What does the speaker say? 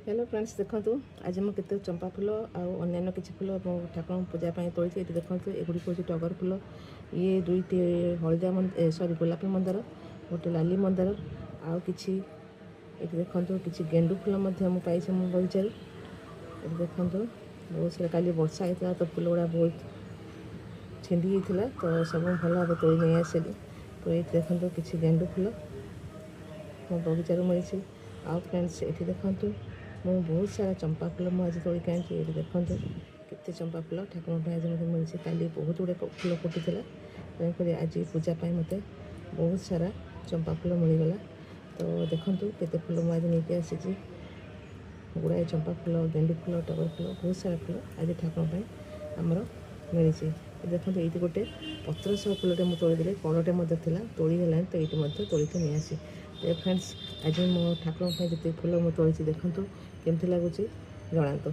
Hello friends देखो आज मुझे केते चंपा फूल आन्य किसी फूल ठाकुर पूजा तोड़ी ये देखो एगुड़िक हूँ टगर फूल ये दुईट हलदिया सॉरी गोलापी मंदार गोटे लाली मंदार आउ कि देखो कि गेंडू फूल पाई मो बगीचार देखो बहुत सारा काली वर्षा होता तो फूल गुड़ा बहुत छिंदी होता तो सब भल भाव तोड़ नहीं आसली तो ये देखो कि गेंडू फूल मो बगीचार मिली आउ फ्रेंड्स ये देखो ମୁଁ ବହୁତ ସାରା ଚମ୍ପା ଫୁଲ ମୁଁ ଆଜି ତୋଳିକି ଆଣିଛି। ଏଠି ଦେଖନ୍ତୁ କେତେ ଚମ୍ପା ଫୁଲ ଠାକୁରଙ୍କ ପାଇଁ ଆଜି ମୋତେ ମିଳିଛି। କାଲି ବହୁତ ଗୁଡ଼ିଏ ଫୁଲ ଫୁଟିଥିଲା, ତେଣୁକରି ଆଜି ପୂଜା ପାଇଁ ମୋତେ ବହୁତ ସାରା ଚମ୍ପା ଫୁଲ ମିଳିଗଲା। ତ ଦେଖନ୍ତୁ କେତେ ଫୁଲ ମୁଁ ଆଜି ନେଇକି ଆସିଛି। ଗୁଡ଼ାଏ ଚମ୍ପା ଫୁଲ, ଗେଣ୍ଡୁ ଫୁଲ, ଟଗର ଫୁଲ, ବହୁତ ସାରା ଫୁଲ ଆଜି ଠାକୁରଙ୍କ ପାଇଁ ଆମର ମିଳିଛି। ଦେଖନ୍ତୁ ଏଇଠି ଗୋଟେ ପତ୍ର ସହ ଫୁଲଟେ ମୁଁ ତୋଳିଦେଲି, କଳଟେ ମଧ୍ୟ ଥିଲା, ତୋଳିଗଲାଣି ତ ଏଇଠି ମଧ୍ୟ ତୋଳିକି ନେଇ ଆସି। ତ ଫ୍ରେଣ୍ଡସ୍ ଆଜି ମୋ ଠାକୁରଙ୍କ ପାଇଁ ଯେତେ ଫୁଲ ମୁଁ ତୋଳିଛି ଦେଖନ୍ତୁ କେମିତି ଲାଗୁଛି ଜଣାନ୍ତୁ।